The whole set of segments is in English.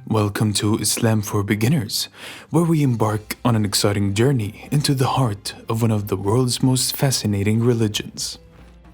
Welcome to Islam for Beginners, where we embark on an exciting journey into the heart of one of the world's most fascinating religions.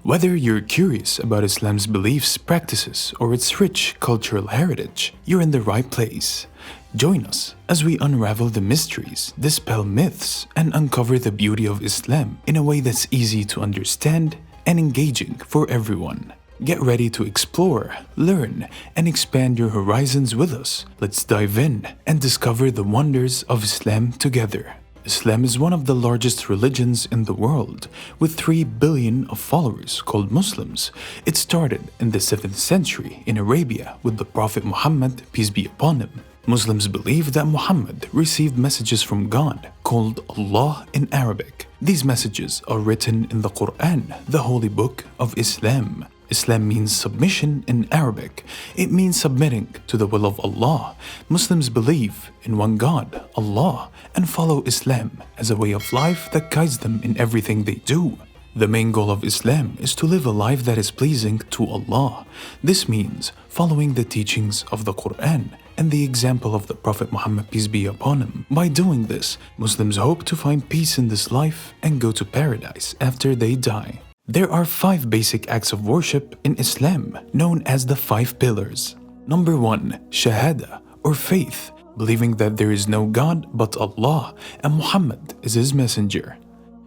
Whether you're curious about Islam's beliefs, practices, or its rich cultural heritage, you're in the right place. Join us as we unravel the mysteries, dispel myths, and uncover the beauty of Islam in a way that's easy to understand and engaging for everyone. Get ready to explore, learn, and expand your horizons with us. Let's dive in and discover the wonders of Islam together. Islam is one of the largest religions in the world, with 3 billion of followers called Muslims. It started in the 7th century in Arabia with the Prophet Muhammad, peace be upon him. Muslims believe that Muhammad received messages from God, called Allah in Arabic. These messages are written in the Quran, the holy book of Islam. Islam means submission in Arabic. It means submitting to the will of Allah. Muslims believe in one God, Allah, and follow Islam as a way of life that guides them in everything they do. The main goal of Islam is to live a life that is pleasing to Allah. This means following the teachings of the Quran and the example of the Prophet Muhammad, peace be upon him. By doing this, Muslims hope to find peace in this life and go to paradise after they die. There are 5 basic acts of worship in Islam, known as the 5 pillars. Number 1. Shahada, or faith, believing that there is no God but Allah and Muhammad is his messenger.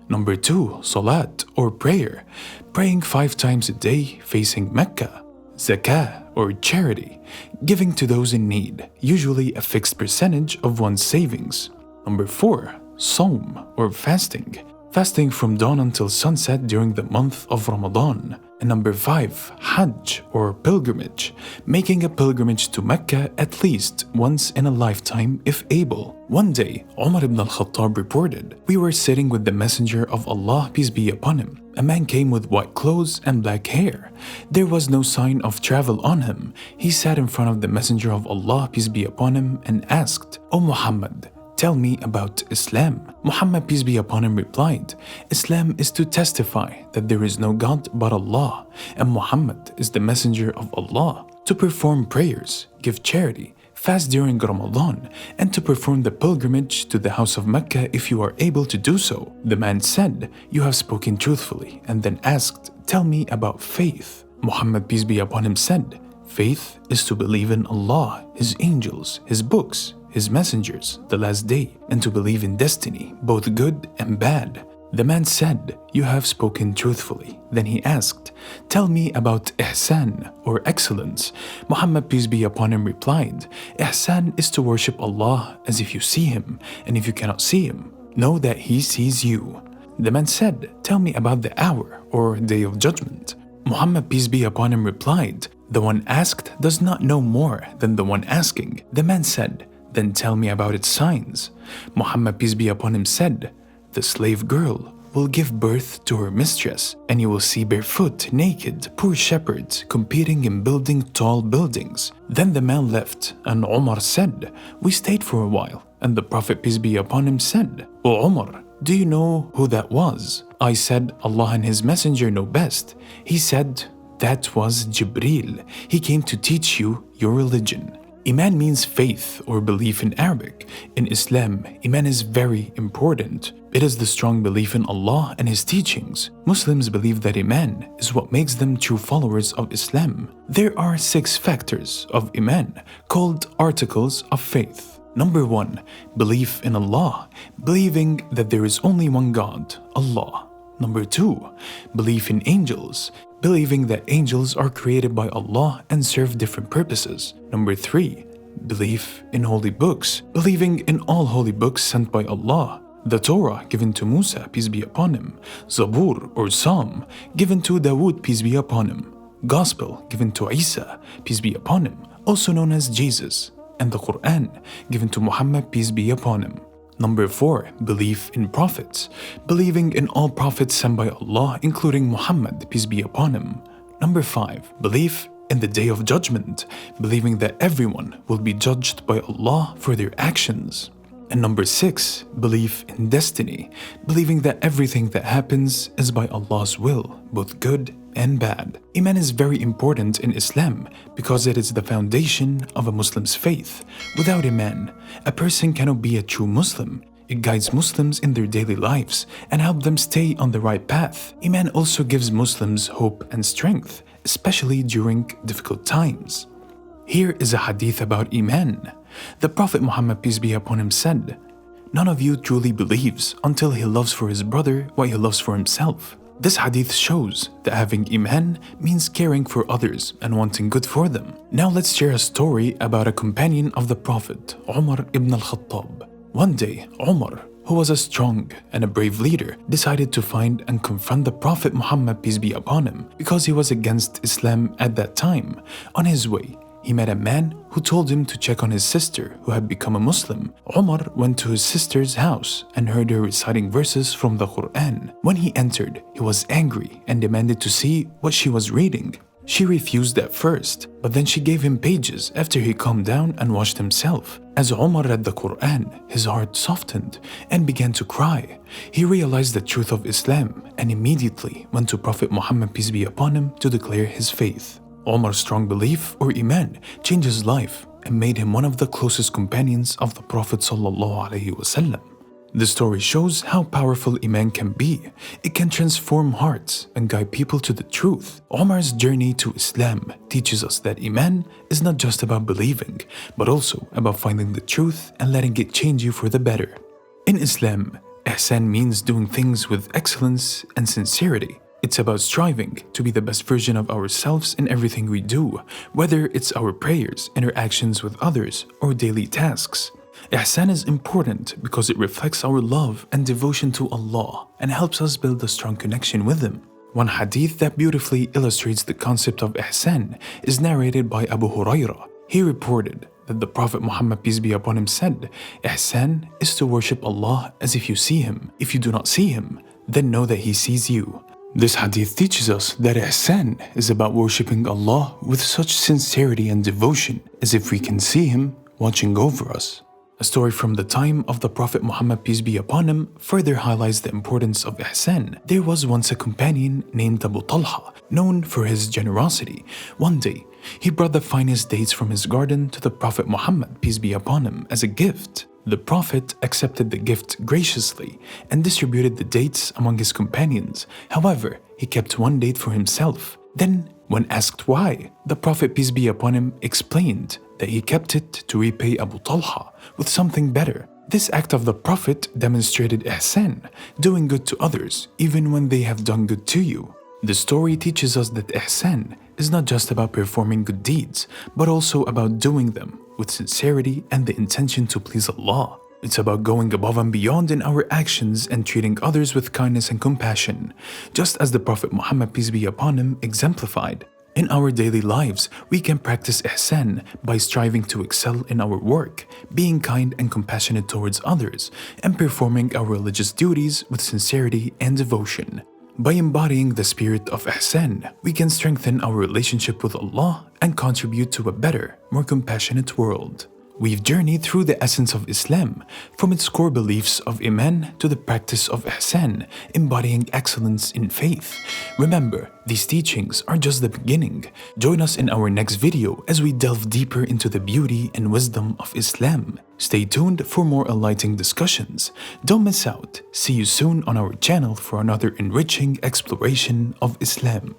Number 2. Salat, or prayer, praying 5 times a day facing Mecca. Zakah, or charity, giving to those in need, usually a fixed percentage of one's savings. Number 4. Sawm, or fasting, fasting from dawn until sunset during the month of Ramadan. And number 5, Hajj, or pilgrimage, making a pilgrimage to Mecca at least once in a lifetime if able. One day, Umar ibn al-Khattab reported, "We were sitting with the Messenger of Allah, peace be upon him. A man came with white clothes and black hair. There was no sign of travel on him. He sat in front of the Messenger of Allah, peace be upon him, and asked, 'O Muhammad, tell me about Islam.' Muhammad, peace be upon him, replied, 'Islam is to testify that there is no God but Allah, and Muhammad is the messenger of Allah, to perform prayers, give charity, fast during Ramadan, and to perform the pilgrimage to the house of Mecca if you are able to do so.' The man said, 'You have spoken truthfully,' and then asked, 'Tell me about faith.' Muhammad, peace be upon him, said, 'Faith is to believe in Allah, His angels, His books, His messengers, the last day, and to believe in destiny, both good and bad.' The man said, 'You have spoken truthfully.' Then he asked, 'Tell me about ihsan, or excellence.' Muhammad, peace be upon him, replied, 'Ihsan is to worship Allah as if you see Him, and if you cannot see Him, know that He sees you.' The man said, 'Tell me about the hour, or day of judgment.' Muhammad, peace be upon him, replied, 'The one asked does not know more than the one asking.' The man said, 'Then tell me about its signs.' Muhammad, peace be upon him, said, 'The slave girl will give birth to her mistress, and you will see barefoot, naked, poor shepherds competing in building tall buildings.' Then the man left, and Umar said, 'We stayed for a while, and the Prophet, peace be upon him, said, 'O Umar, do you know who that was?' I said, 'Allah and His messenger know best.' He said, 'That was Jibreel. He came to teach you your religion.' Iman means faith or belief in Arabic. In Islam, Iman is very important. It is the strong belief in Allah and His teachings. Muslims believe that Iman is what makes them true followers of Islam. There are 6 factors of Iman called articles of faith. Number 1, belief in Allah, believing that there is only one God, Allah. Number 2, belief in angels, believing that angels are created by Allah and serve different purposes. Number 3, belief in holy books, believing in all holy books sent by Allah. The Torah given to Musa, peace be upon him. Zabur, or Psalm, given to Dawood, peace be upon him. Gospel given to Isa, peace be upon him, also known as Jesus. And the Quran given to Muhammad, peace be upon him. Number 4, belief in prophets, believing in all prophets sent by Allah, including Muhammad, peace be upon him. Number 5, belief in the Day of Judgment, believing that everyone will be judged by Allah for their actions. And number 6, belief in destiny, believing that everything that happens is by Allah's will, both good and bad. Iman is very important in Islam because it is the foundation of a Muslim's faith. Without Iman, a person cannot be a true Muslim. It guides Muslims in their daily lives and helps them stay on the right path. Iman also gives Muslims hope and strength, especially during difficult times. Here is a hadith about Iman. The Prophet Muhammad, peace be upon him, said, "None of you truly believes until he loves for his brother what he loves for himself." This hadith shows that having Iman means caring for others and wanting good for them. Now let's share a story about a companion of the Prophet, Umar ibn al-Khattab. One day, Umar, who was a strong and a brave leader, decided to find and confront the Prophet Muhammad, peace be upon him, because he was against Islam at that time. On his way, he met a man who told him to check on his sister who had become a Muslim. Umar went to his sister's house and heard her reciting verses from the Quran. When he entered, he was angry and demanded to see what she was reading. She refused at first, but then she gave him pages after he calmed down and washed himself. As Umar read the Quran, his heart softened and began to cry. He realized the truth of Islam and immediately went to Prophet Muhammad, peace be upon him, to declare his faith. Umar's strong belief or Iman changed his life and made him one of the closest companions of the Prophet ﷺ. The story shows how powerful Iman can be. It can transform hearts and guide people to the truth. Umar's journey to Islam teaches us that Iman is not just about believing, but also about finding the truth and letting it change you for the better. In Islam, Ihsan means doing things with excellence and sincerity. It's about striving to be the best version of ourselves in everything we do, whether it's our prayers, interactions with others, or daily tasks. Ihsan is important because it reflects our love and devotion to Allah and helps us build a strong connection with Him. One hadith that beautifully illustrates the concept of Ihsan is narrated by Abu Hurairah. He reported that the Prophet Muhammad, peace be upon him, said, "Ihsan is to worship Allah as if you see Him. If you do not see Him, then know that He sees you." This hadith teaches us that Ihsan is about worshipping Allah with such sincerity and devotion as if we can see Him watching over us. A story from the time of the Prophet Muhammad, peace be upon him, further highlights the importance of Ihsan. There was once a companion named Abu Talha, known for his generosity. One day, he brought the finest dates from his garden to the Prophet Muhammad, peace be upon him, as a gift. The Prophet accepted the gift graciously and distributed the dates among his companions. However, he kept one date for himself. Then, when asked why, the Prophet, peace be upon him, explained that he kept it to repay Abu Talha with something better. This act of the Prophet demonstrated Ihsan, doing good to others even when they have done good to you. The story teaches us that Ihsan is not just about performing good deeds, but also about doing them with sincerity and the intention to please Allah. It's about going above and beyond in our actions and treating others with kindness and compassion, just as the Prophet Muhammad, peace be upon him, exemplified. In our daily lives, we can practice Ihsan by striving to excel in our work, being kind and compassionate towards others, and performing our religious duties with sincerity and devotion. By embodying the spirit of Ihsan, we can strengthen our relationship with Allah and contribute to a better, more compassionate world. We've journeyed through the essence of Islam, from its core beliefs of Iman to the practice of Ihsan, embodying excellence in faith. Remember, these teachings are just the beginning. Join us in our next video as we delve deeper into the beauty and wisdom of Islam. Stay tuned for more enlightening discussions. Don't miss out. See you soon on our channel for another enriching exploration of Islam.